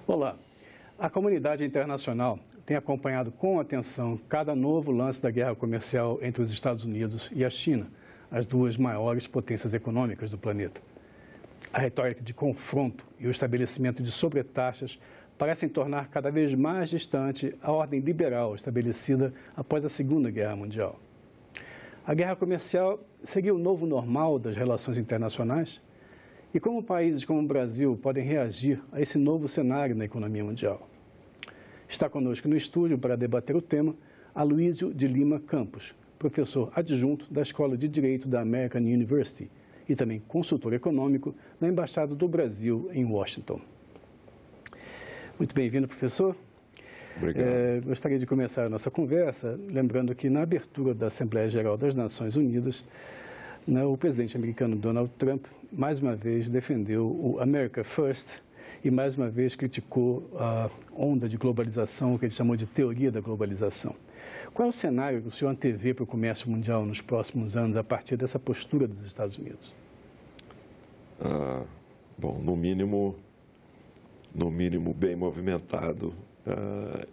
Olá, a comunidade internacional tem acompanhado com atenção cada novo lance da guerra comercial entre os Estados Unidos e a China, as duas maiores potências econômicas do planeta. A retórica de confronto e o estabelecimento de sobretaxas parecem tornar cada vez mais distante a ordem liberal estabelecida após a Segunda Guerra Mundial. A guerra comercial seria o novo normal das relações internacionais? E como países como o Brasil podem reagir a esse novo cenário na economia mundial? Está conosco no estúdio para debater o tema Aloísio de Lima Campos, professor adjunto da Escola de Direito da American University e também consultor econômico na Embaixada do Brasil em Washington. Muito bem-vindo, professor. Obrigado. Gostaria de começar a nossa conversa lembrando que na abertura da Assembleia Geral das Nações Unidas, o presidente americano Donald Trump mais uma vez defendeu o America First e mais uma vez criticou a onda de globalização, que ele chamou de teoria da globalização. Qual é o cenário que o senhor antevê para o comércio mundial nos próximos anos a partir dessa postura dos Estados Unidos? Bom, no mínimo bem movimentado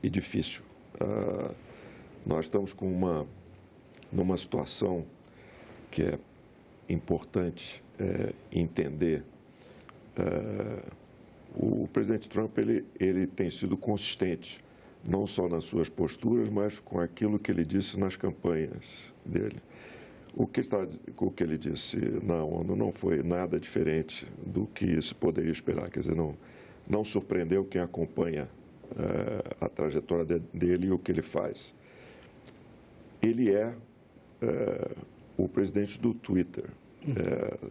e difícil. Nós estamos numa situação que é importante entender. O presidente Trump ele tem sido consistente, não só nas suas posturas, mas com aquilo que ele disse nas campanhas dele. O que ele disse na ONU não foi nada diferente do que se poderia esperar. Quer dizer, não surpreendeu quem acompanha a trajetória dele e o que ele faz. Ele é o presidente do Twitter,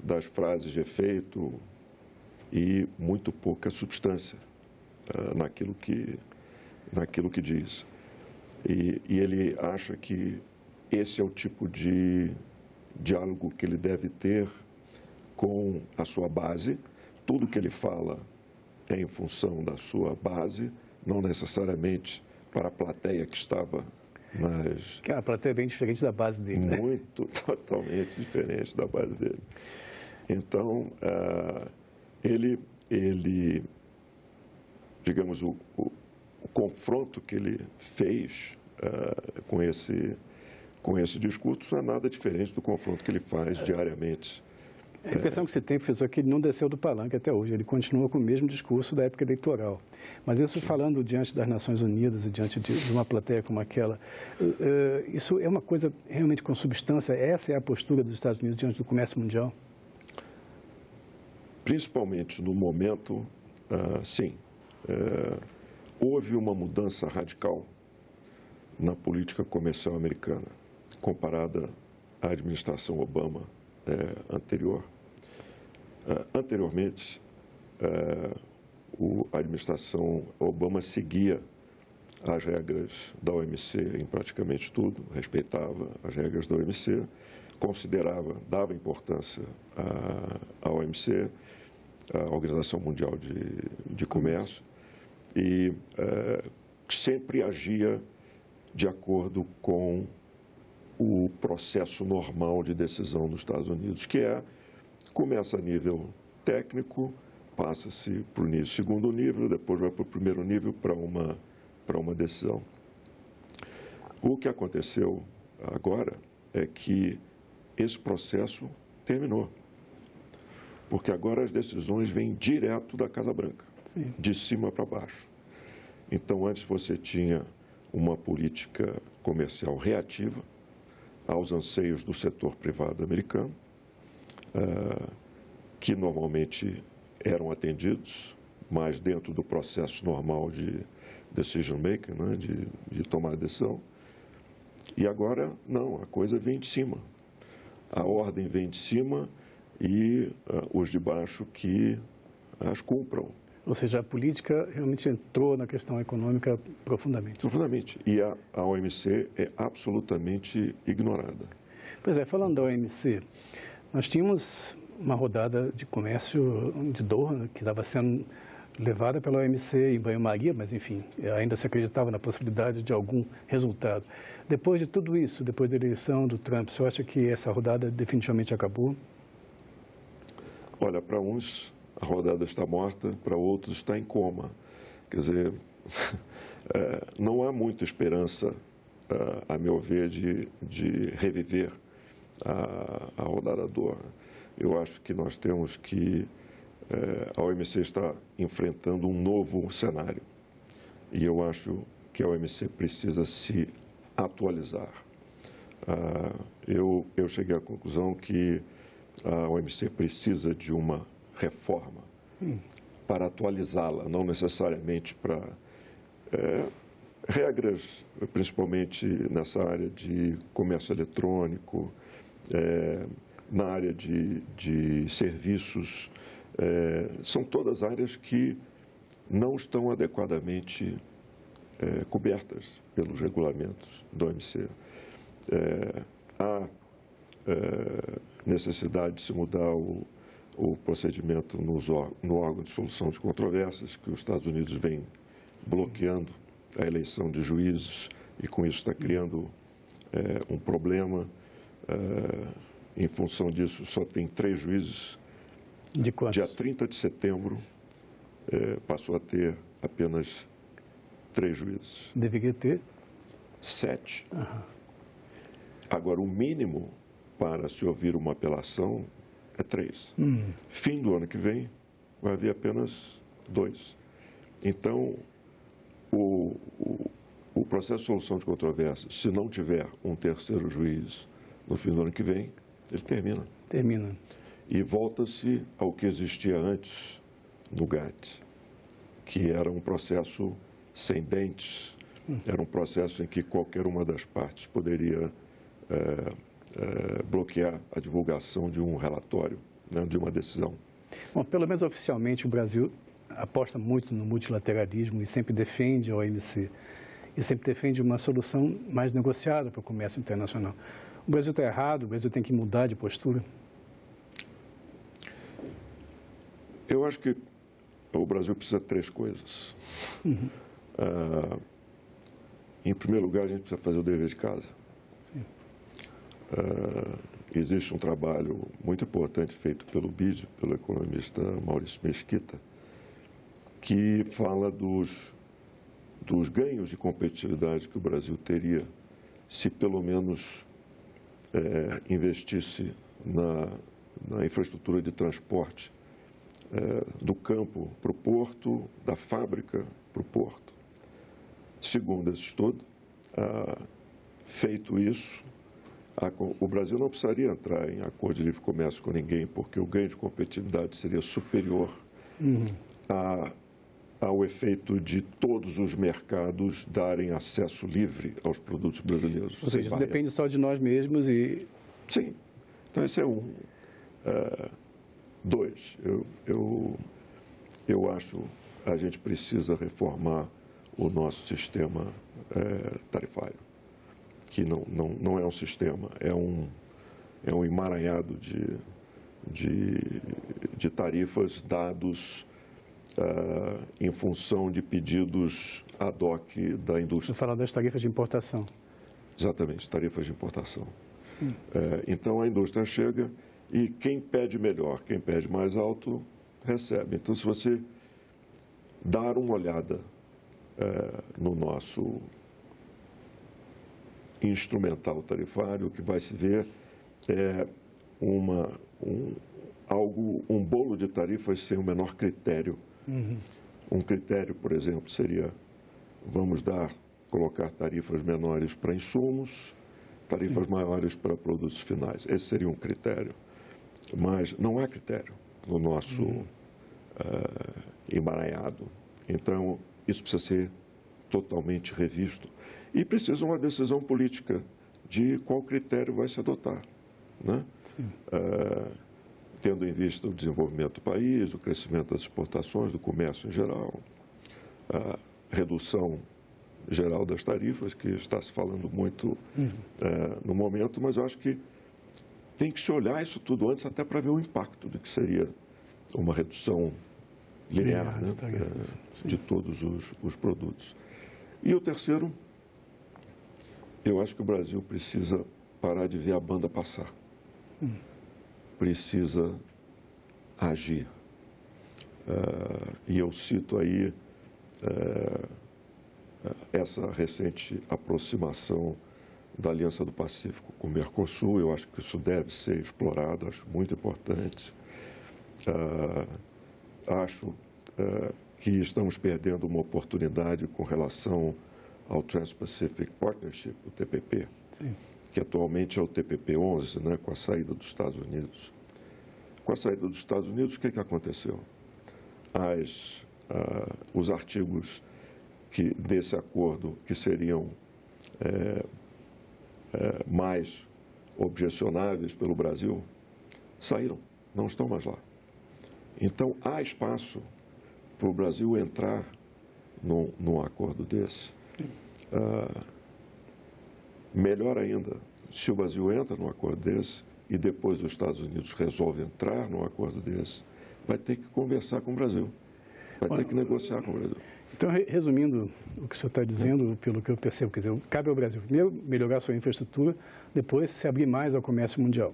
das frases de efeito e muito pouca substância naquilo que diz. E ele acha que esse é o tipo de diálogo que ele deve ter com a sua base. Tudo que ele fala é em função da sua base, não necessariamente para a plateia que estava nas... Que a plateia é bem diferente da base dele, né? Muito, totalmente diferente da base dele. Então, ele digamos, o confronto que ele fez com esse discurso não é nada diferente do confronto que ele faz diariamente. A impressão que você tem, professor, é que ele não desceu do palanque até hoje. Ele continua com o mesmo discurso da época eleitoral. Mas isso falando diante das Nações Unidas e diante de uma plateia como aquela, isso é uma coisa realmente com substância? Essa é a postura dos Estados Unidos diante do comércio mundial? Principalmente no momento, sim. Houve uma mudança radical na política comercial americana, comparada à administração Obama anterior. Anteriormente, a administração Obama seguia as regras da OMC em praticamente tudo, respeitava as regras da OMC, dava importância à OMC, à Organização Mundial de Comércio, e sempre agia de acordo com o processo normal de decisão dos Estados Unidos, que começa a nível técnico, passa-se para o segundo nível, depois vai para o primeiro nível para uma decisão. O que aconteceu agora é que esse processo terminou, porque agora as decisões vêm direto da Casa Branca, sim, de cima para baixo. Então, antes você tinha uma política comercial reativa aos anseios do setor privado americano, que normalmente eram atendidos, mas dentro do processo normal de decision making, né, de tomar decisão. E agora, não, a coisa vem de cima. A ordem vem de cima e os de baixo que as cumpram. Ou seja, a política realmente entrou na questão econômica profundamente. Profundamente. E a OMC é absolutamente ignorada. Pois é, falando da OMC, nós tínhamos uma rodada de comércio de Doha, que estava sendo levada pela OMC em banho-maria, mas, enfim, ainda se acreditava na possibilidade de algum resultado. Depois de tudo isso, depois da eleição do Trump, você acha que essa rodada definitivamente acabou? Olha, para uns a rodada está morta, para outros está em coma. Quer dizer, não há muita esperança, a meu ver, de reviver a rodada Doha. Eu acho que nós temos que... a OMC está enfrentando um novo cenário e eu acho que a OMC precisa se atualizar. Eu cheguei à conclusão que a OMC precisa de uma reforma para atualizá-la, não necessariamente para regras, principalmente nessa área de comércio eletrônico, na área de serviços. São todas áreas que não estão adequadamente cobertas pelos regulamentos da OMC. Há necessidade de se mudar o procedimento no órgão de solução de controvérsias, que os Estados Unidos vem bloqueando a eleição de juízes e, com isso, está criando um problema. Em função disso, só tem 3 juízes. De quantos? Dia 30 de setembro, passou a ter apenas 3 juízes. Deveria ter? 7. Uhum. Agora, o mínimo para se ouvir uma apelação é 3. Fim do ano que vem, vai haver apenas 2. Então, o processo de solução de controvérsias, se não tiver um 3º juiz no fim do ano que vem, ele termina. Termina. E volta-se ao que existia antes no GATT, que era um processo sem dentes, era um processo em que qualquer uma das partes poderia bloquear a divulgação de um relatório, né, de uma decisão. Bom, pelo menos oficialmente o Brasil aposta muito no multilateralismo e sempre defende a OMC e sempre defende uma solução mais negociada para o comércio internacional. O Brasil está errado, o Brasil tem que mudar de postura? Eu acho que o Brasil precisa de 3 coisas. Em primeiro lugar, a gente precisa fazer o dever de casa. Existe um trabalho muito importante feito pelo BID, pelo economista Maurício Mesquita, que fala dos ganhos de competitividade que o Brasil teria se pelo menos investisse na infraestrutura de transporte do campo para o porto, da fábrica para o porto. Segundo esse estudo, feito isso, o Brasil não precisaria entrar em acordo de livre comércio com ninguém, porque o ganho de competitividade seria superior ao efeito de todos os mercados darem acesso livre aos produtos brasileiros. Ou seja, isso depende só de nós mesmos e... Sim. Então, esse é um. 2, eu acho que a gente precisa reformar o nosso sistema tarifário, que não é um sistema, é um emaranhado de tarifas dados em função de pedidos ad hoc da indústria. Você fala das tarifas de importação. Exatamente, tarifas de importação. Então, a indústria chega e quem pede melhor, quem pede mais alto, recebe. Então, se você dar uma olhada no nosso instrumental tarifário, o que vai se ver é um bolo de tarifas sem o menor critério. Um critério, por exemplo, seria, colocar tarifas menores para insumos, tarifas maiores para produtos finais. Esse seria um critério. Mas não há critério no nosso emaranhado. Então, isso precisa ser totalmente revisto. E precisa uma decisão política de qual critério vai se adotar, né? Tendo em vista o desenvolvimento do país, o crescimento das exportações, do comércio em geral, a redução geral das tarifas, que está se falando muito no momento, mas eu acho que tem que se olhar isso tudo antes até para ver o impacto de que seria uma redução linear, né, de todos os produtos. E o terceiro, eu acho que o Brasil precisa parar de ver a banda passar. Precisa agir. E eu cito aí essa recente aproximação da Aliança do Pacífico com o Mercosul. Eu acho que isso deve ser explorado, acho muito importante. Acho que estamos perdendo uma oportunidade com relação ao Trans-Pacific Partnership, o TPP, sim, que atualmente é o TPP-11, né, com a saída dos Estados Unidos. Com a saída dos Estados Unidos, o que aconteceu? Os artigos desse acordo que seriam mais objecionáveis pelo Brasil saíram, não estão mais lá. Então, há espaço para o Brasil entrar num acordo desse. Melhor ainda, se o Brasil entra num acordo desse e depois os Estados Unidos resolve entrar num acordo desse, vai ter que conversar com o Brasil, vai ter que negociar com o Brasil. Então, resumindo o que o senhor está dizendo, pelo que eu percebo, quer dizer, cabe ao Brasil primeiro melhorar sua infraestrutura, depois se abrir mais ao comércio mundial.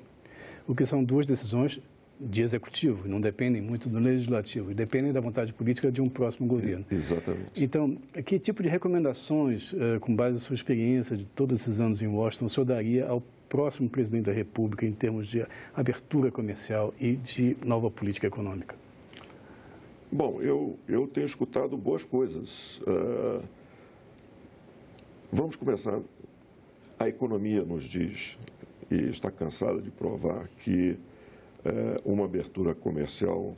O que são duas decisões de executivo, não dependem muito do legislativo, dependem da vontade política de um próximo governo. Exatamente. Então, que tipo de recomendações, com base na sua experiência de todos esses anos em Washington, o senhor daria ao próximo presidente da República em termos de abertura comercial e de nova política econômica? Bom, eu tenho escutado boas coisas. Vamos começar. A economia nos diz, e está cansada de provar, que uma abertura comercial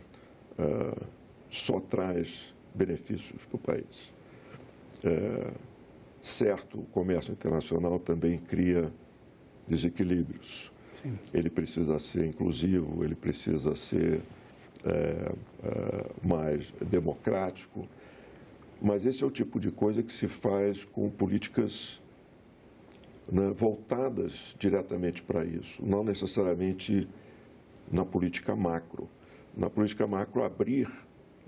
só traz benefícios para o país. Certo, o comércio internacional também cria desequilíbrios. Sim. Ele precisa ser inclusivo, ele precisa ser mais democrático, mas esse é o tipo de coisa que se faz com políticas, né, voltadas diretamente para isso, não necessariamente na política macro. Na política macro, abrir,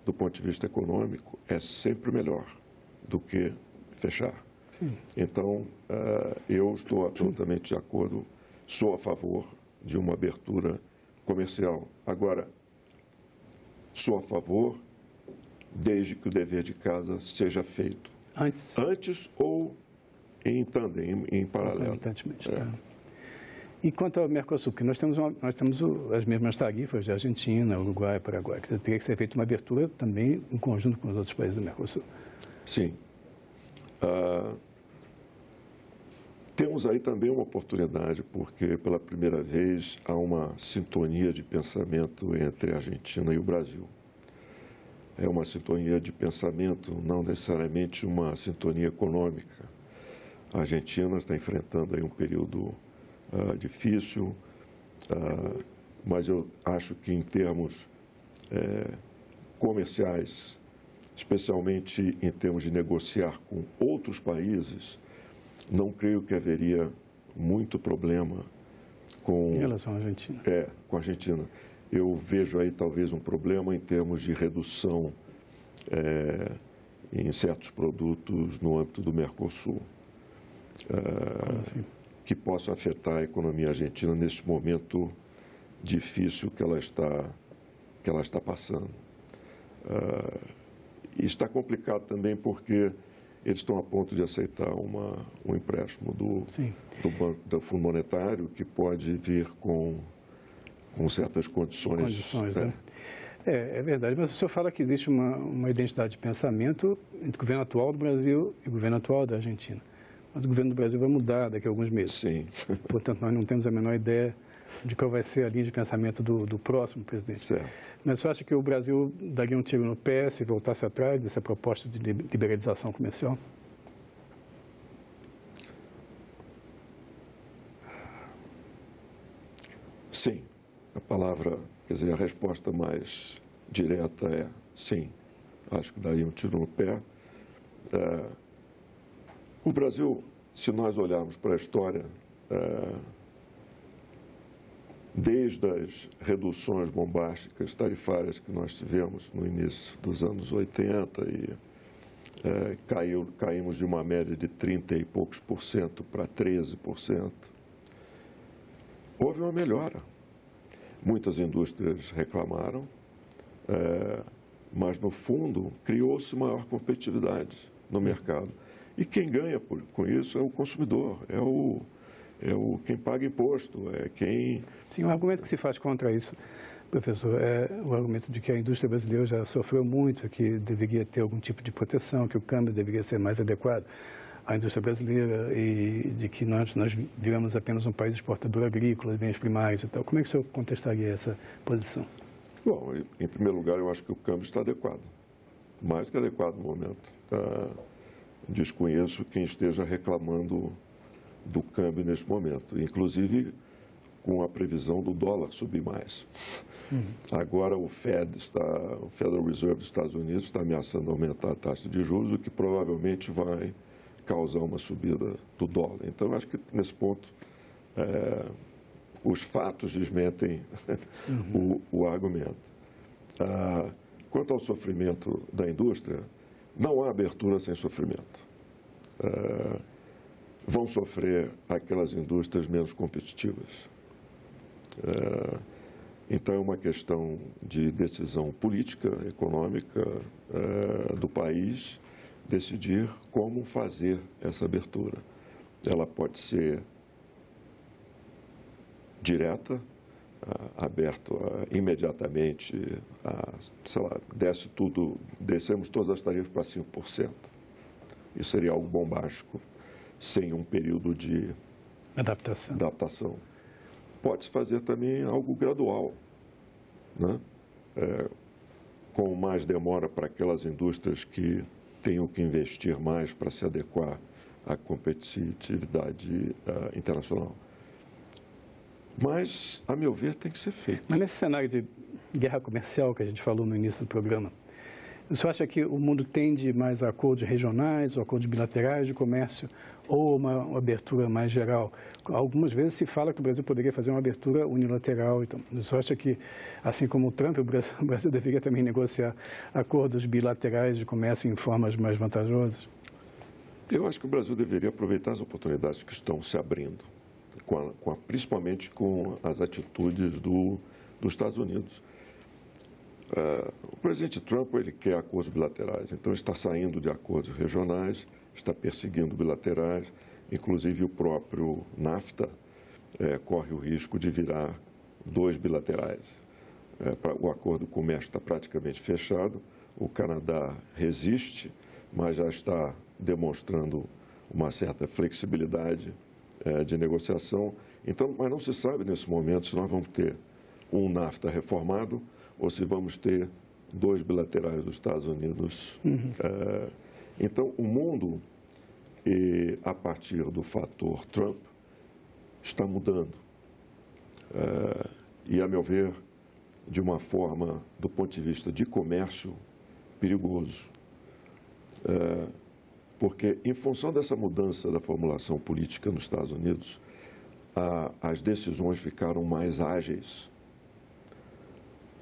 do ponto de vista econômico, é sempre melhor do que fechar. Sim. Então, eu estou absolutamente de acordo, sou a favor de uma abertura comercial. Agora, sou a favor desde que o dever de casa seja feito. Antes ou em tandem, em paralelo. E quanto ao Mercosul, porque nós temos as mesmas tarifas de Argentina, Uruguai, Paraguai, que teria que ser feita uma abertura também em conjunto com os outros países do Mercosul. Sim. Temos aí também uma oportunidade, porque pela primeira vez há uma sintonia de pensamento entre a Argentina e o Brasil. É uma sintonia de pensamento, não necessariamente uma sintonia econômica. A Argentina está enfrentando aí um período difícil, mas eu acho que em termos comerciais, especialmente em termos de negociar com outros países, não creio que haveria muito problema com... Em relação à Argentina. Com a Argentina. Eu vejo aí talvez um problema em termos de redução em certos produtos no âmbito do Mercosul, que possam afetar a economia argentina neste momento difícil que ela está passando. E está complicado também porque eles estão a ponto de aceitar um empréstimo do Fundo Monetário que pode vir com certas condições. Né? É verdade, mas o senhor fala que existe uma identidade de pensamento entre o governo atual do Brasil e o governo atual da Argentina. Mas o governo do Brasil vai mudar daqui a alguns meses. Sim. Portanto, nós não temos a menor ideia de qual vai ser a linha de pensamento do próximo presidente. Certo. Mas você acha que o Brasil daria um tiro no pé se voltasse atrás dessa proposta de liberalização comercial? Sim. A resposta mais direta é sim. Acho que daria um tiro no pé. O Brasil, se nós olharmos para a história, desde as reduções bombásticas tarifárias que nós tivemos no início dos anos 80 e caímos de uma média de 30 e poucos por cento para 13%, houve uma melhora. Muitas indústrias reclamaram, mas, no fundo, criou-se maior competitividade no mercado. E quem ganha com isso é o consumidor, quem paga imposto, é quem... Sim, o argumento que se faz contra isso, professor, é o argumento de que a indústria brasileira já sofreu muito, que deveria ter algum tipo de proteção, que o câmbio deveria ser mais adequado à indústria brasileira e de que nós viramos apenas um país exportador agrícola, bens primários e tal. Como é que o senhor contestaria essa posição? Bom, em primeiro lugar, eu acho que o câmbio está adequado, mais do que adequado no momento. Desconheço quem esteja reclamando do câmbio neste momento, inclusive com a previsão do dólar subir mais. Agora o Federal Reserve dos Estados Unidos está ameaçando aumentar a taxa de juros, o que provavelmente vai causar uma subida do dólar. Então, eu acho que nesse ponto os fatos desmentem o argumento. Quanto ao sofrimento da indústria, não há abertura sem sofrimento. Vão sofrer aquelas indústrias menos competitivas. Então, é uma questão de decisão política, econômica do país, decidir como fazer essa abertura. Ela pode ser direta, aberto imediatamente, sei lá, descemos todas as tarifas para 5%. Isso seria algo bombástico, sem um período de adaptação. Pode-se fazer também algo gradual, né? Com mais demora para aquelas indústrias que tenham que investir mais para se adequar à competitividade internacional. Mas, a meu ver, tem que ser feito. Mas nesse cenário de guerra comercial que a gente falou no início do programa, o senhor acha que o mundo tende mais a acordos regionais ou acordos bilaterais de comércio ou uma abertura mais geral? Algumas vezes se fala que o Brasil poderia fazer uma abertura unilateral. Então, o senhor acha que, assim como o Trump, o Brasil deveria também negociar acordos bilaterais de comércio em formas mais vantajosas? Eu acho que o Brasil deveria aproveitar as oportunidades que estão se abrindo, principalmente com as atitudes dos Estados Unidos. O presidente Trump ele quer acordos bilaterais, então está saindo de acordos regionais, está perseguindo bilaterais, inclusive o próprio NAFTA corre o risco de virar 2 bilaterais. O acordo de comércio está praticamente fechado, o Canadá resiste, mas já está demonstrando uma certa flexibilidade de negociação. Então, mas não se sabe nesse momento se nós vamos ter um NAFTA reformado ou se vamos ter 2 bilaterais dos Estados Unidos. Então, o mundo, a partir do fator Trump, está mudando. E, a meu ver, de uma forma, do ponto de vista de comércio, perigoso. Porque, em função dessa mudança da formulação política nos Estados Unidos, as decisões ficaram mais ágeis.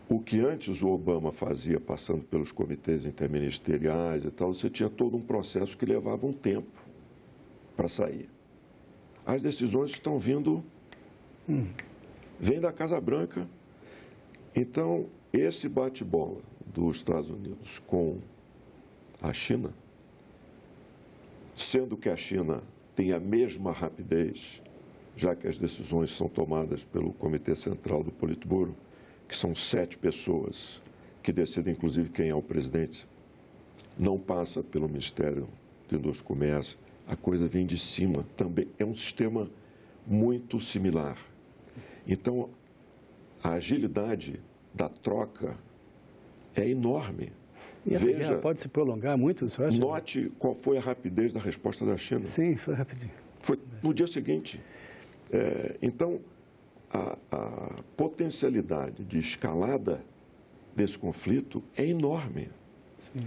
O que antes o Obama fazia, passando pelos comitês interministeriais e tal, você tinha todo um processo que levava um tempo para sair. As decisões estão vindo, vêm da Casa Branca. Então, esse bate-bola dos Estados Unidos com a China, sendo que a China tem a mesma rapidez, já que as decisões são tomadas pelo Comitê Central do Politburo, que são 7 pessoas que decidem, inclusive, quem é o presidente, não passa pelo Ministério da Indústria e Comércio, a coisa vem de cima também. É um sistema muito similar. Então, a agilidade da troca é enorme. E essa guerra pode se prolongar muito, você acha? Note qual foi a rapidez da resposta da China. Sim, foi rapidinho. Foi no dia seguinte. Então, a potencialidade de escalada desse conflito é enorme. Sim.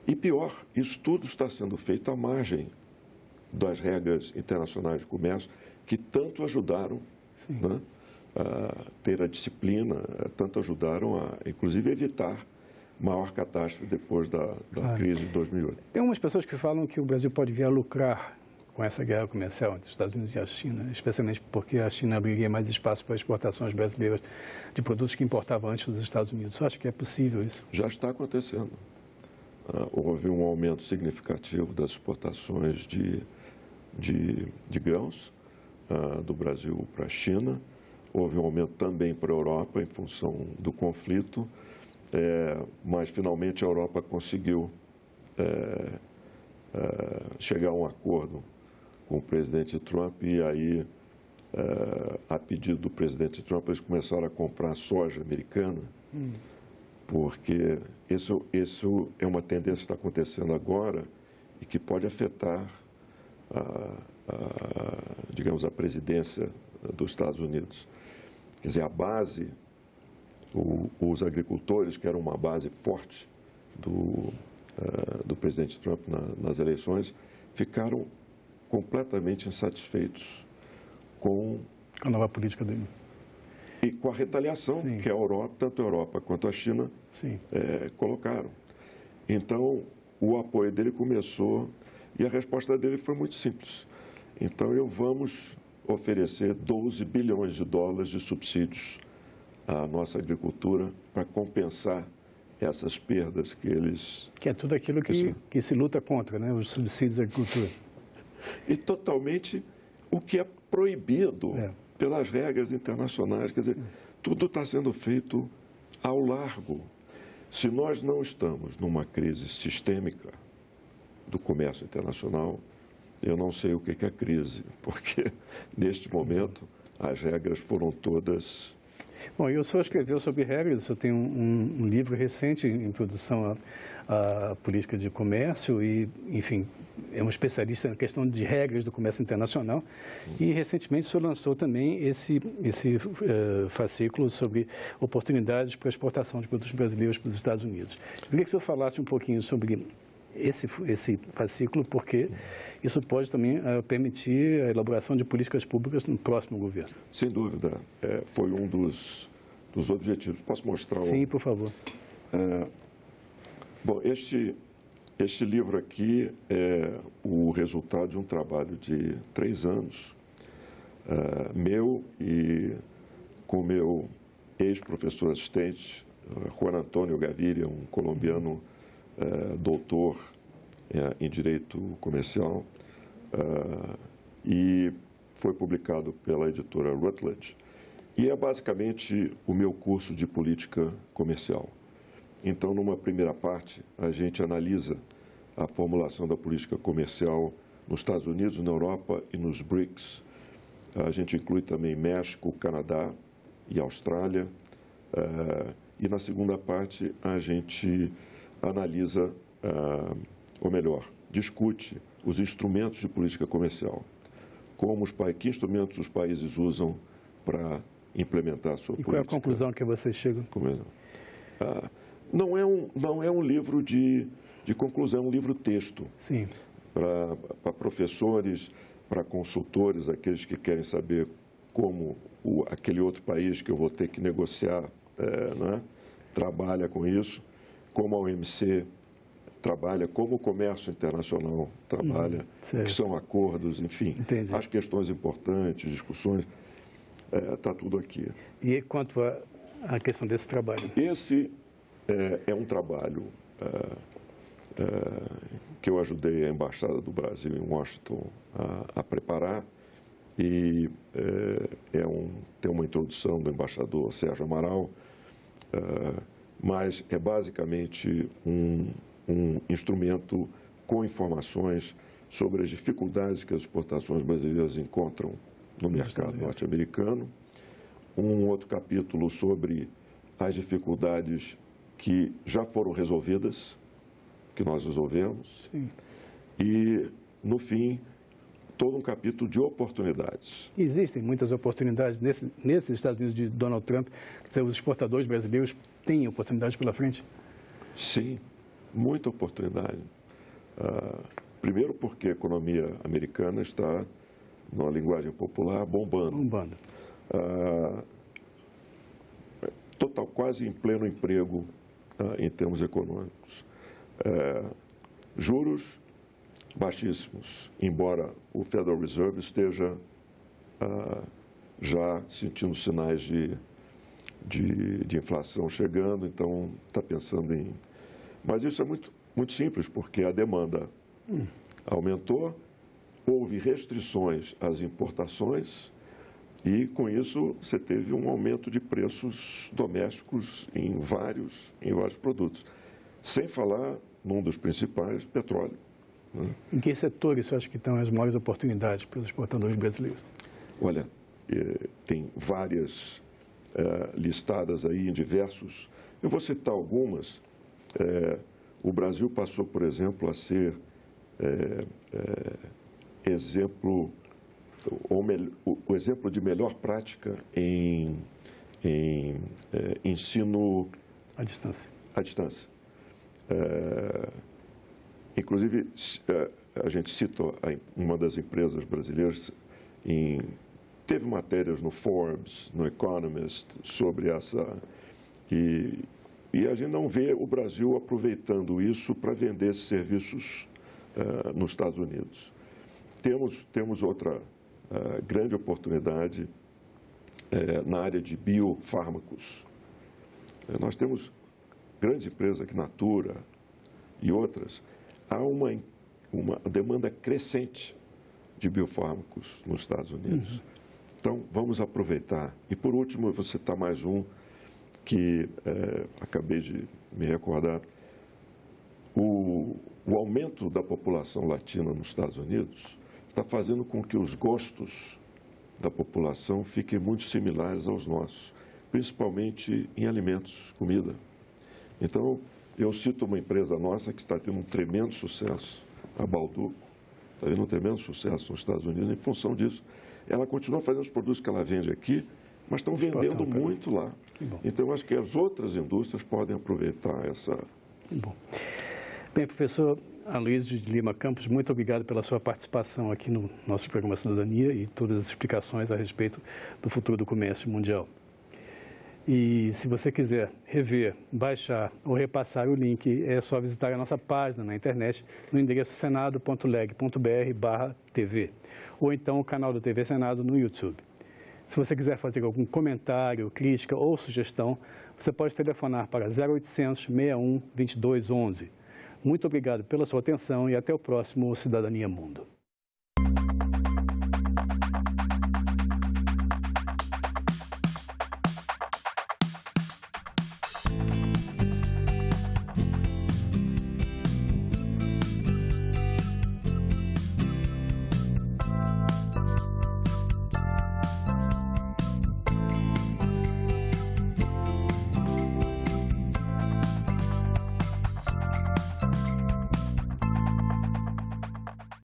E pior, isso tudo está sendo feito à margem das regras internacionais de comércio que tanto ajudaram, né, a ter a disciplina, tanto ajudaram a, inclusive, evitar maior catástrofe depois da crise de 2008. Tem algumas pessoas que falam que o Brasil pode vir a lucrar com essa guerra comercial entre os Estados Unidos e a China, especialmente porque a China abriria mais espaço para exportações brasileiras de produtos que importavam antes dos Estados Unidos. Você acha que é possível isso? Já está acontecendo. Houve um aumento significativo das exportações de grãos do Brasil para a China. Houve um aumento também para a Europa em função do conflito, mas finalmente a Europa conseguiu chegar a um acordo com o presidente Trump e aí, a pedido do presidente Trump, eles começaram a comprar soja americana, porque isso é uma tendência que está acontecendo agora e que pode afetar, digamos, a presidência dos Estados Unidos. Quer dizer, a base, os agricultores, que eram uma base forte do presidente Trump nas eleições, ficaram completamente insatisfeitos com a nova política dele. E com a retaliação Sim. que a Europa, tanto a Europa quanto a China, colocaram. Então, o apoio dele começou e a resposta dele foi muito simples. Então, vamos oferecer 12 bilhões de dólares de subsídios à nossa agricultura para compensar essas perdas que eles... Que é tudo aquilo que se luta contra, né? Os subsídios à agricultura. E totalmente o que é proibido pelas regras internacionais. Quer dizer, tudo está sendo feito ao largo. Se nós não estamos numa crise sistêmica do comércio internacional, eu não sei o que é crise, porque neste momento as regras foram todas... Bom, e o senhor escreveu sobre regras, o senhor tem um livro recente, Introdução à Política de Comércio, e, enfim, é um especialista na questão de regras do comércio internacional. E, recentemente, o senhor lançou também esse fascículo sobre oportunidades para a exportação de produtos brasileiros para os Estados Unidos. Eu queria que o senhor falasse um pouquinho sobre esse fascículo, porque isso pode também permitir a elaboração de políticas públicas no próximo governo. Sem dúvida, foi um dos objetivos. Posso mostrar? Sim, por favor. Bom, este livro aqui é o resultado de um trabalho de 3 anos, meu e com meu ex-professor assistente, Juan Antônio Gaviria, um colombiano doutor em Direito Comercial, e foi publicado pela editora Routledge, e é basicamente o meu curso de política comercial. Então, numa primeira parte, a gente analisa a formulação da política comercial nos Estados Unidos, na Europa e nos BRICS. A gente inclui também México, Canadá e Austrália. E na segunda parte, a gente analisa, ou melhor, discute os instrumentos de política comercial. Que instrumentos os países usam para implementar a sua política. E qual é a conclusão que vocês chegam? Não é um livro de conclusão, é um livro-texto. Sim. Para professores, para consultores, aqueles que querem saber como aquele outro país que eu vou ter que negociar trabalha com isso, como a OMC trabalha, como o comércio internacional trabalha, o que são acordos, enfim, Entendi. As questões importantes, discussões, está tudo aqui. E quanto à questão desse trabalho? Esse é um trabalho que eu ajudei a Embaixada do Brasil em Washington a preparar e tem uma introdução do embaixador Sérgio Amaral, mas é basicamente um instrumento com informações sobre as dificuldades que as exportações brasileiras encontram no mercado norte-americano, um outro capítulo sobre as dificuldades que já foram resolvidas, que nós resolvemos, Sim. E, no fim, todo um capítulo de oportunidades. Existem muitas oportunidades nesses Estados Unidos de Donald Trump, que os exportadores brasileiros têm oportunidades pela frente? Sim, muita oportunidade. Primeiro porque a economia americana está, numa linguagem popular, bombando. Bombando. Quase em pleno emprego em termos econômicos. Juros baixíssimos, embora o Federal Reserve esteja já sentindo sinais de inflação chegando, então está pensando em... Mas isso é muito simples, porque a demanda aumentou, houve restrições às importações e, com isso, você teve um aumento de preços domésticos em vários produtos. Sem falar num dos principais, petróleo. Né? Em que setores você acha que estão as maiores oportunidades para os exportadores brasileiros? Olha, tem várias listadas aí em diversos. Eu vou citar algumas. O Brasil passou, por exemplo, a ser o exemplo de melhor prática em ensino à distância. Inclusive, a gente cita uma das empresas brasileiras, teve matérias no Forbes, no Economist, sobre essa... E a gente não vê o Brasil aproveitando isso para vender esses serviços nos Estados Unidos. Temos outra grande oportunidade na área de biofármacos. Nós temos grandes empresas aqui, Natura e outras. Há uma demanda crescente de biofármacos nos Estados Unidos. Então, vamos aproveitar. E, por último, eu vou citar mais um que acabei de me recordar. O aumento da população latina nos Estados Unidos está fazendo com que os gostos da população fiquem muito similares aos nossos, principalmente em alimentos, comida. Então, eu cito uma empresa nossa que está tendo um tremendo sucesso, a Balduco, está tendo um tremendo sucesso nos Estados Unidos em função disso. Ela continua fazendo os produtos que ela vende aqui, mas estão vendendo muito lá. Então, eu acho que as outras indústrias podem aproveitar essa... Que bom. Bem, professor Aloysio de Lima Campos, muito obrigado pela sua participação aqui no nosso programa Cidadania e todas as explicações a respeito do futuro do comércio mundial. E se você quiser rever, baixar ou repassar o link, é só visitar a nossa página na internet no endereço senado.leg.br/TV ou então o canal do TV Senado no YouTube. Se você quiser fazer algum comentário, crítica ou sugestão, você pode telefonar para 0800 61 22 11. Muito obrigado pela sua atenção e até o próximo Cidadania Mundo.